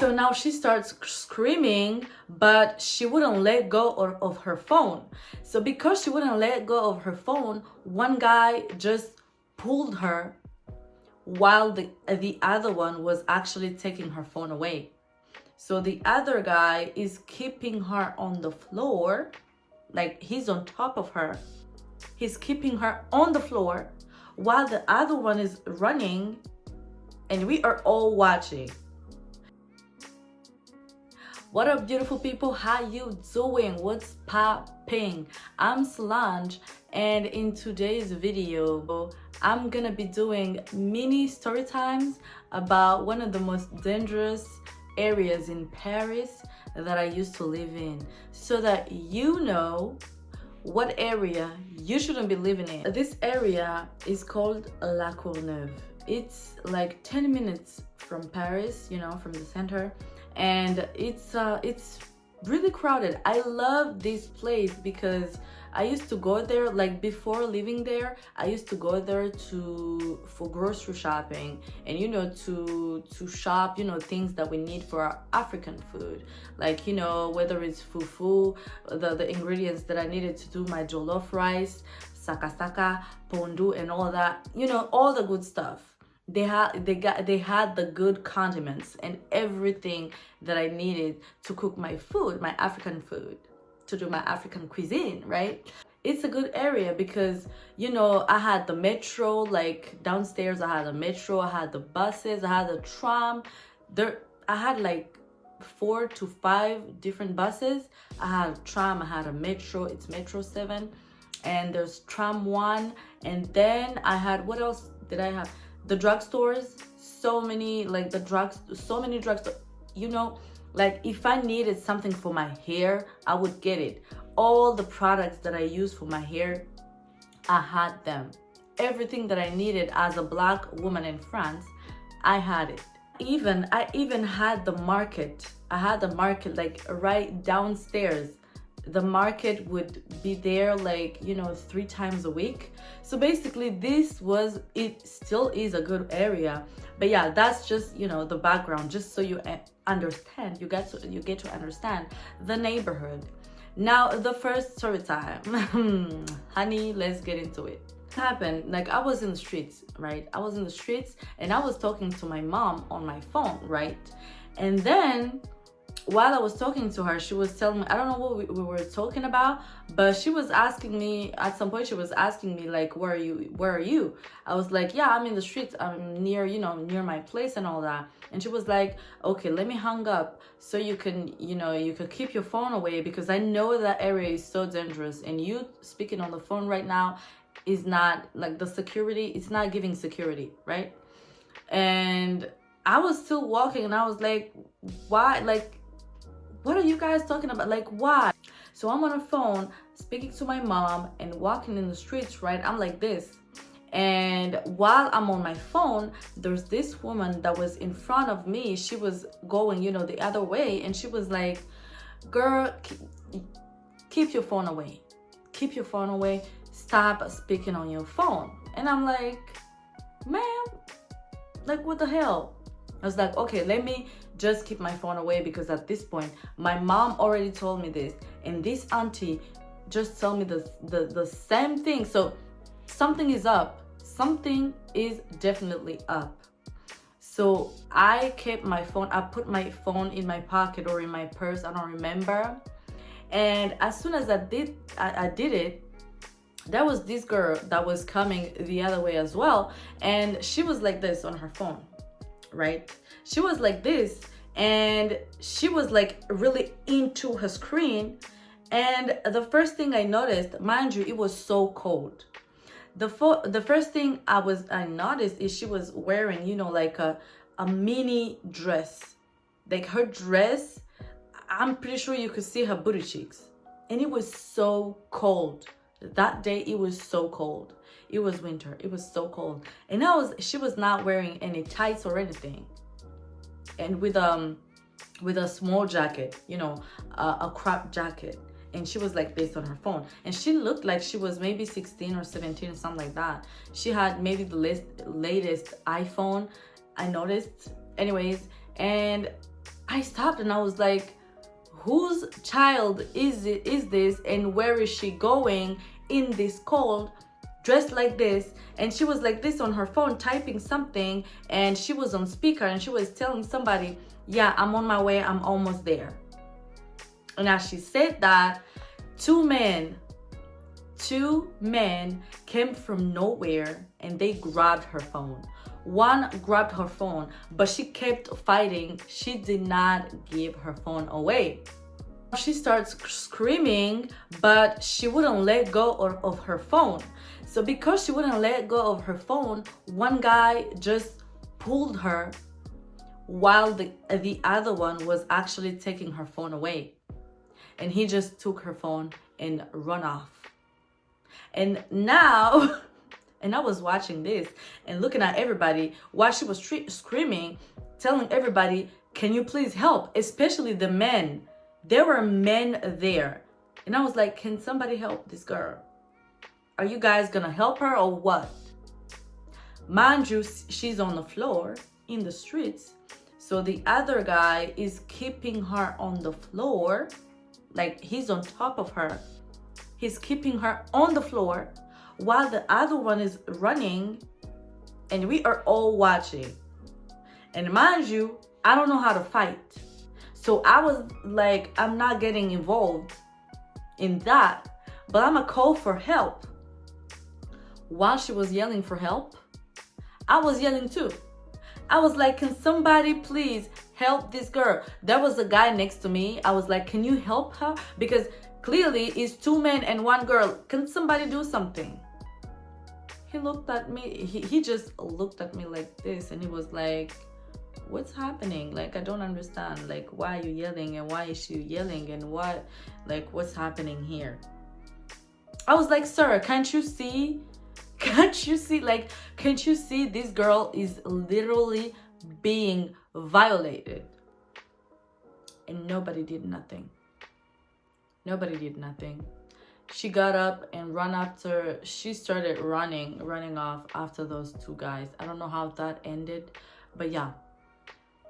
So now she starts screaming, but she wouldn't let go of her phone. So because she wouldn't let go of her phone, one guy just pulled her while the other one was actually taking her phone away. So the other guy is keeping her on the floor, like he's on top of her. He's keeping her on the floor while the other one is running, and we are all watching. What up, beautiful people? How you doing? What's popping? I'm Solange, and in today's video I'm gonna be doing mini story times about one of the most dangerous areas in Paris that I used to live in, so that you know what area you shouldn't be living in. This area is called La Courneuve. It's like 10 minutes from Paris, you know, from the center, and it's really crowded. I love this place because I used to go there, like before living there, I used to go there for grocery shopping, and you know, to shop, you know, things that we need for our African food, like, you know, whether it's fufu, the ingredients that I needed to do my jollof rice, sakasaka, pondu, and all that, you know, all the good stuff. They had the good condiments and everything that I needed to cook my food, my African food, to do my African cuisine, right? It's a good area because, you know, I had the metro, like downstairs I had the metro, I had the buses, I had the tram. I had like 4 to 5 different buses. I had a tram, I had a metro, it's Metro 7, and there's tram 1, and then I had, what else did I have? The drugstores, so many drugstores, you know, like if I needed something for my hair, I would get it. All the products that I use for my hair, I had them. Everything that I needed as a Black woman in France, I had it. I even had the market. I had the market like right downstairs. The market would be there, like, you know, 3 times a week. So basically it still is a good area. But yeah, that's just, you know, the background, just so you understand, you get to understand the neighborhood. Now, the first story time. Honey, let's get into it. What happened, like, I was in the streets, right? I was in the streets and I was talking to my mom on my phone, right? And then while I was talking to her, she was telling me, I don't know what we were talking about, but she was asking me, at some point she was asking me, like, where are you? I was like, yeah, I'm in the streets, I'm near, you know, near my place and all that. And she was like, okay, let me hang up so you can, you know, you could keep your phone away, because I know that area is so dangerous, and you speaking on the phone right now is not, like, the security, it's not giving security, right? And I was still walking and I was like, why? Like, what are you guys talking about? Like, why? So I'm on the phone speaking to my mom and walking in the streets, right? I'm like this. And while I'm on my phone, there's this woman that was in front of me. She was going, you know, the other way. And she was like, girl, keep your phone away. Keep your phone away. Stop speaking on your phone. And I'm like, ma'am, like, what the hell? I was like, okay, let me just keep my phone away, because at this point, my mom already told me this, and this auntie just told me the same thing. So something is up. Something is definitely up. So I kept my phone. I put my phone in my pocket or in my purse. I don't remember. And as soon as I did it, there was this girl that was coming the other way as well, and she was like this on her phone, right? She was like this, and she was like really into her screen. And the first thing I noticed, mind you, it was so cold. The first thing I noticed is she was wearing, you know, like a mini dress. Like, her dress, I'm pretty sure you could see her booty cheeks. And it was so cold. That day it was so cold. It was winter. It was so cold. And she was not wearing any tights or anything. And with a small jacket, you know, a crop jacket. And she was like this on her phone. And she looked like she was maybe 16 or 17 or something like that. She had maybe the latest iPhone, I noticed. Anyways, and I stopped and I was like, whose child is this, and where is she going in this cold, dressed like this? And she was like this on her phone typing something, and she was on speaker and she was telling somebody, yeah, I'm on my way, I'm almost there. And as she said that, two men came from nowhere and they grabbed her phone. One grabbed her phone, but she kept fighting. She did not give her phone away. She starts screaming, but she wouldn't let go of her phone. So because she wouldn't let go of her phone, one guy just pulled her while the other one was actually taking her phone away. And he just took her phone and run off. And now, and I was watching this and looking at everybody while she was screaming, telling everybody, can you please help? Especially the men. There were men there. And I was like, can somebody help this girl? Are you guys gonna help her or what? Mind you, she's on the floor in the streets. So the other guy is keeping her on the floor. Like he's on top of her. He's keeping her on the floor while the other one is running, and we are all watching. And mind you, I don't know how to fight. So I was like, I'm not getting involved in that, but I'm gonna call for help. While she was yelling for help, I was yelling too. I was like, can somebody please help this girl? There was a guy next to me. I was like, can you help her? Because clearly it's two men and one girl. Can somebody do something? He looked at me. He just looked at me like this, and he was like, what's happening? Like, I don't understand. Like, why are you yelling, and why is she yelling, and what, like, what's happening here? I was like, sir, can't you see? Can't you see? Like, can't you see this girl is literally being violated? And nobody did nothing. Nobody did nothing. She got up and ran after. She started running off after those two guys. I don't know how that ended, but yeah,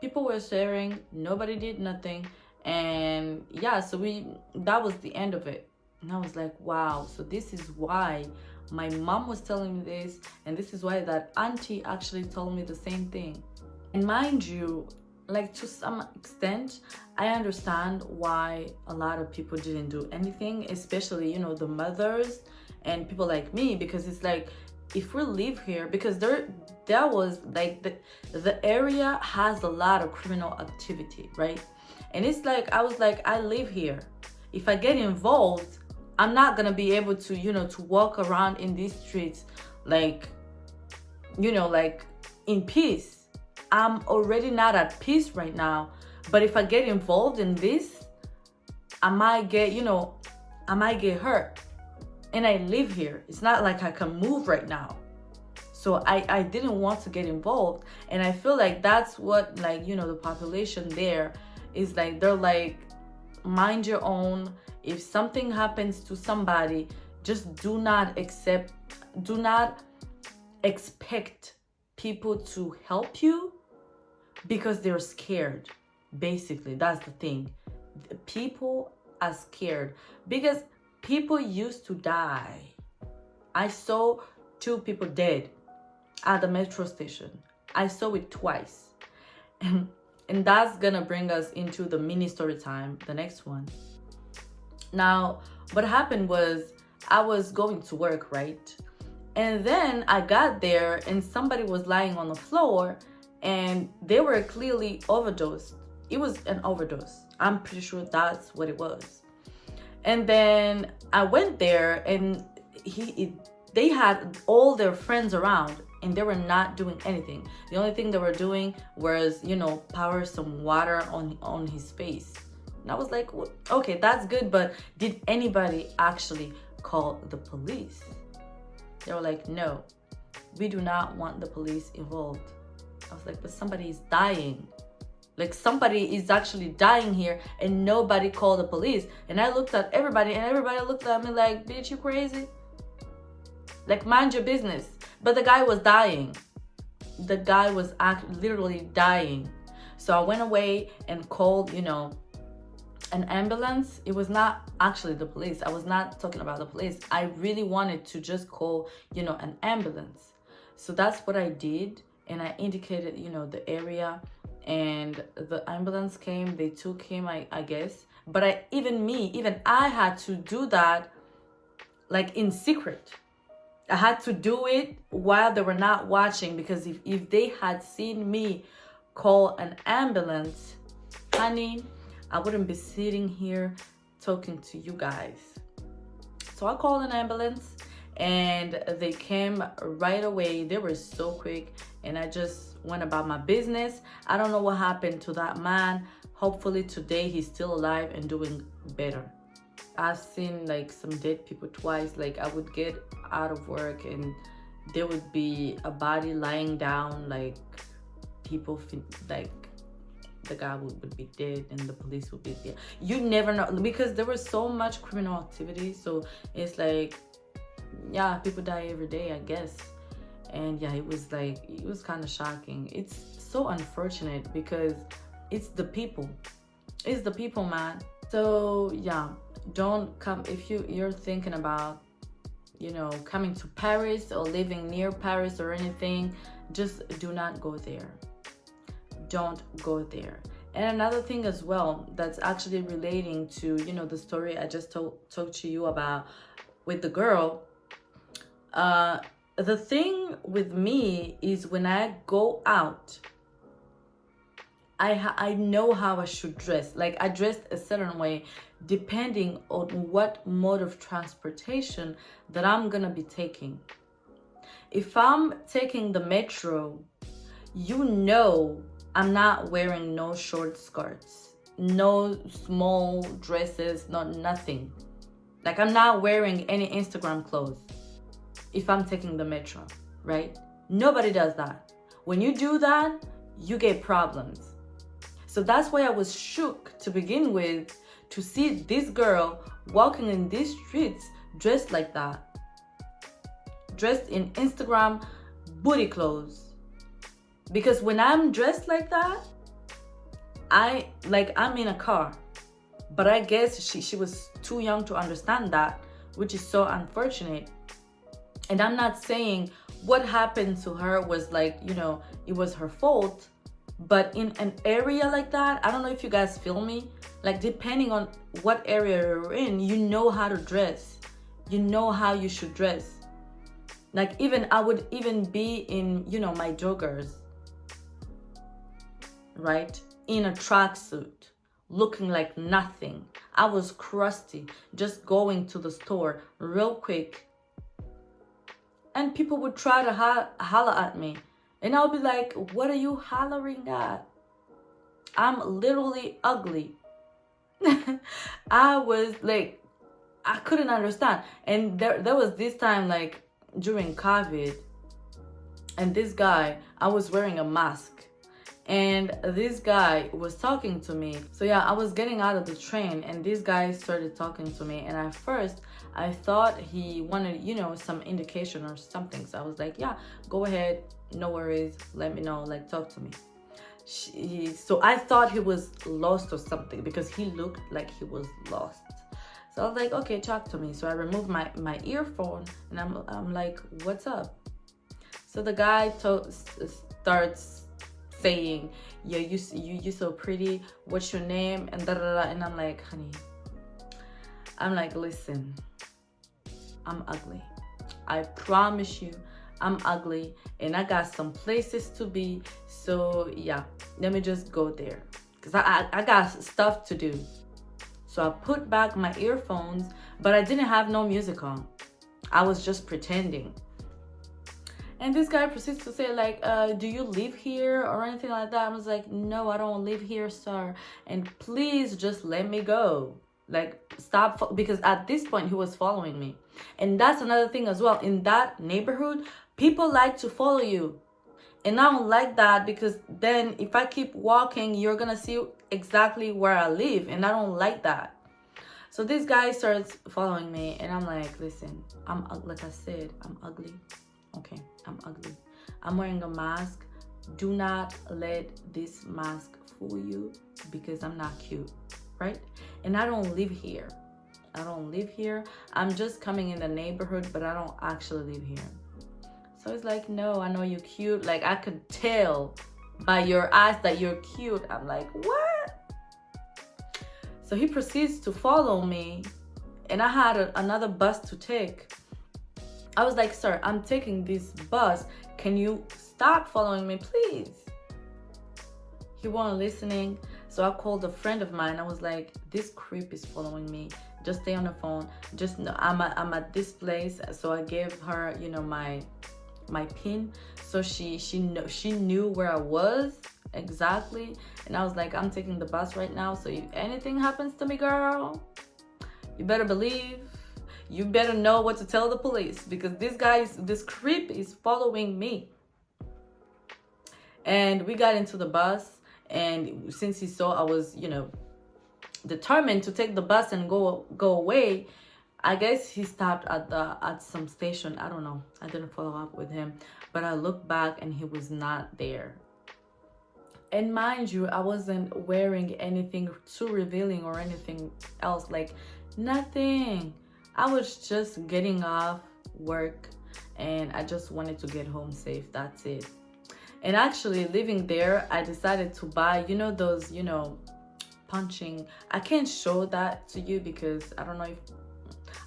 people were staring. Nobody did nothing, and yeah, so that was the end of it. And I was like, wow. So this is why my mom was telling me this, and this is why that auntie actually told me the same thing. And mind you, like, to some extent, I understand why a lot of people didn't do anything, especially, you know, the mothers and people like me, because it's like, if we live here, because there was like the area has a lot of criminal activity, right? And it's like, I was like, I live here. If I get involved, I'm not gonna be able to, you know, to walk around in these streets like, you know, like in peace. I'm already not at peace right now. But if I get involved in this, I might get, you know, I might get hurt. And I live here. It's not like I can move right now. So I didn't want to get involved. And I feel like that's what, like, you know, the population there is like, they're like, mind your own. If something happens to somebody, just do not expect people to help you because they're scared. Basically, that's the thing. People are scared because people used to die. I saw 2 people dead at the metro station. I saw it twice. And that's gonna bring us into the mini story time, the next one. Now, what happened was I was going to work, right? And then I got there and somebody was lying on the floor and they were clearly overdosed. It was an overdose. I'm pretty sure that's what it was. And then I went there and they had all their friends around and they were not doing anything. The only thing they were doing was, you know, pour some water on his face. And I was like, okay, that's good, but did anybody actually call the police? They were like, no, we do not want the police involved. I was like, but somebody is dying. Like, somebody is actually dying here and nobody called the police. And I looked at everybody and everybody looked at me like, bitch, you crazy? Like, mind your business. But the guy was dying. The guy was literally dying. So I went away and called, an ambulance. It was not actually the police. I was not talking about the police. I really wanted to just call, an ambulance. So that's what I did. And I indicated, the area, and the ambulance came. They took him, I guess. But I had to do that like in secret. I had to do it while they were not watching, because if they had seen me call an ambulance, honey, I wouldn't be sitting here talking to you guys. So I called an ambulance and they came right away. They were so quick, and I just went about my business. I don't know what happened to that man. Hopefully today he's still alive and doing better. I've seen like some dead people twice. Like I would get out of work and there would be a body lying down, like people like the guy would be dead and the police would be there. You never know, because there was so much criminal activity. So it's like, yeah, people die every day, I guess. And yeah, it was kind of shocking. It's so unfortunate because it's the people, man. So yeah, don't come if you're thinking about coming to Paris or living near Paris or anything. Just do not go there. Don't go there. And another thing as well, that's actually relating to the story I just talked to you about with the girl. The thing with me is when I go out, I know how I should dress. Like I dress a certain way depending on what mode of transportation that I'm gonna be taking. If I'm taking the metro, I'm not wearing no short skirts, no small dresses, nothing. Like I'm not wearing any Instagram clothes if I'm taking the metro, right? Nobody does that. When you do that, you get problems. So that's why I was shook to begin with to see this girl walking in these streets dressed like that. Dressed in Instagram booty clothes. Because when I'm dressed like that, I'm in a car. But I guess she was too young to understand that, which is so unfortunate. And I'm not saying what happened to her was it was her fault. But in an area like that, I don't know if you guys feel me. Like depending on what area you're in, you know how to dress. You know how you should dress. Like I would even be in, my joggers. Right? In a tracksuit, looking like nothing. I was crusty, just going to the store real quick. And people would try to holler at me. And I'll be like, what are you hollering at? I'm literally ugly. I was like, I couldn't understand. And there was this time like during COVID. And this guy, I was wearing a mask. And this guy was talking to me. So yeah, I was getting out of the train and this guy started talking to me. And at first, I thought he wanted, some indication or something. So I was like, yeah, go ahead. No worries. Let me know. Like, talk to me. So I thought he was lost or something because he looked like he was lost. So I was like, okay, talk to me. So I removed my earphone and I'm like, what's up? So the guy starts saying, yeah, you so pretty, what's your name, and da da da. And I'm like, honey, listen, I'm ugly. I promise you, I'm ugly and I got some places to be. So yeah, let me just go there because I got stuff to do. So I put back my earphones, but I didn't have no music on. I was just pretending. And this guy proceeds to say like, do you live here or anything like that? I was like, no, I don't live here, sir. And please just let me go. Like, stop. Because at this point, he was following me. And that's another thing as well. In that neighborhood, people like to follow you. And I don't like that because then if I keep walking, you're going to see exactly where I live. And I don't like that. So this guy starts following me. And I'm like, listen, like I said, I'm ugly. Okay, I'm ugly. I'm wearing a mask. Do not let this mask fool you because I'm not cute, right? And I don't live here. I don't live here. I'm just coming in the neighborhood, but I don't actually live here. So it's like, no, I know you're cute. Like, I could tell by your eyes that you're cute. I'm like, what? So he proceeds to follow me, and I had another bus to take. I was like, sir, I'm taking this bus. Can you stop following me, please? He wasn't listening. So I called a friend of mine. I was like, this creep is following me. Just stay on the phone. Just know I'm at this place. So I gave her, you know, my pin. So she knew where I was exactly. And I was like, I'm taking the bus right now. So if anything happens to me, girl, you better believe, you better know what to tell the police, because this creep is following me. And we got into the bus, and since he saw I was, you know, determined to take the bus and go away, I guess he stopped at some station. I don't know. I didn't follow up with him, but I looked back and he was not there. And mind you, I wasn't wearing anything too revealing or anything else, like nothing. I was just getting off work and I just wanted to get home safe. That's it. And actually living there, I decided to buy, you know, those, you know, punching. I can't show that to you because I don't know if,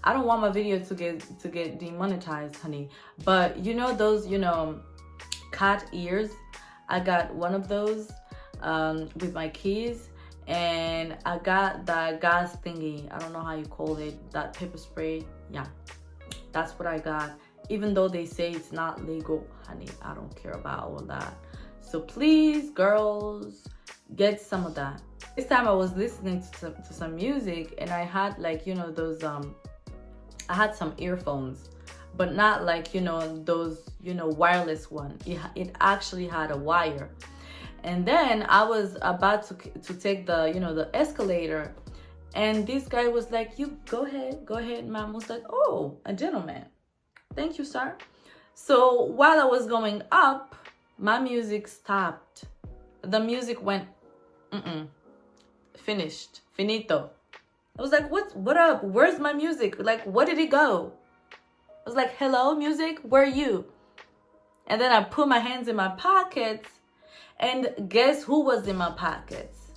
I don't want my video to get demonetized, honey. But you know those, you know, cat ears? I got one of those with my keys, and I got that gas thingy. I don't know how you call it, that pepper spray. Yeah, that's what I got. Even though they say it's not legal, honey, I don't care about all that. So please, girls, get some of that. This time I was listening to some music, and I had, like, you know, those I had some earphones, but not like, you know, those, you know, wireless one. It actually had a wire. And then I was about to take the, you know, the escalator, and this guy was like, you go ahead, ma'am. Was like, oh, a gentleman. Thank you, sir. So while I was going up, my music stopped. The music went, finished, finito. I was like, what up? Where's my music? Like, where did it go? I was like, hello, music, where are you? And then I put my hands in my pockets, and guess who was in my pockets?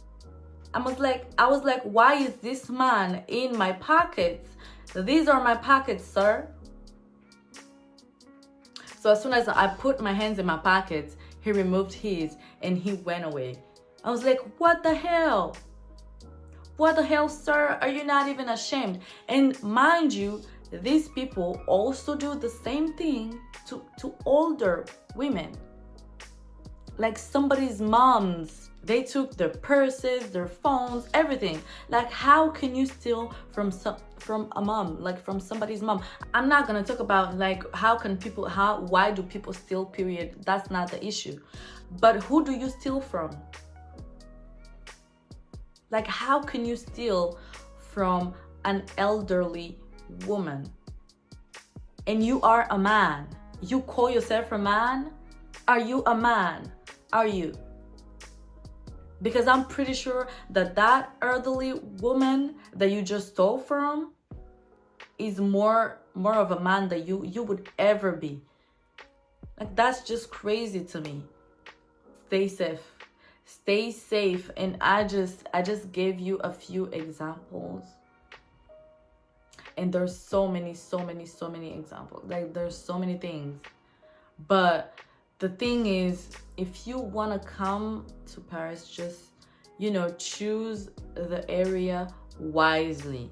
I was like, why is this man in my pockets? These are my pockets, sir. So as soon as I put my hands in my pockets, he removed his and he went away. I was like, what the hell? What the hell, sir? Are you not even ashamed? And mind you, these people also do the same thing to older women. Like somebody's moms. They took their purses, their phones, everything. Like, how can you steal from a mom, like from somebody's mom? I'm not gonna talk about like why do people steal, period. That's not the issue. But who do you steal from? Like, how can you steal from an elderly woman? And you are a man. You call yourself a man? Are you a man? Are you? Because I'm pretty sure that elderly woman that you just stole from is more of a man than you would ever be. Like, that's just crazy to me. Stay safe. And I just gave you a few examples, and there's so many examples. Like, there's so many things. But the thing is, if you want to come to Paris, just, you know, choose the area wisely.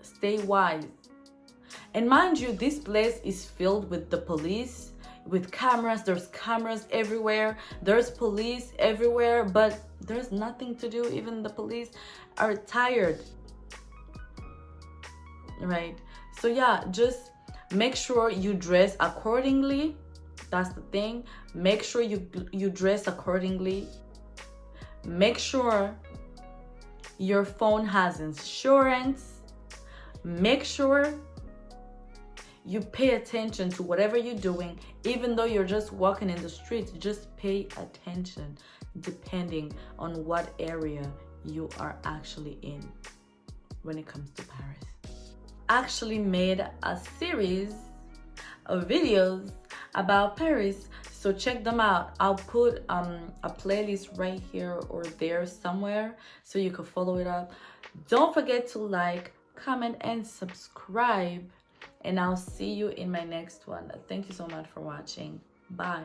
Stay wise. And mind you, this place is filled with the police, with cameras. There's cameras everywhere. There's police everywhere, but there's nothing to do. Even the police are tired, right? So yeah, just make sure you dress accordingly. That's the thing. Make sure you dress accordingly. Make sure your phone has insurance. Make sure you pay attention to whatever you're doing. Even though you're just walking in the streets, just pay attention depending on what area you are actually in when it comes to Paris. Actually made a series of videos about Paris, so check them out. I'll put a playlist right here or there somewhere so you can follow it up. Don't forget to like, comment, and subscribe, and I'll see you in my next one. Thank you so much for watching. Bye.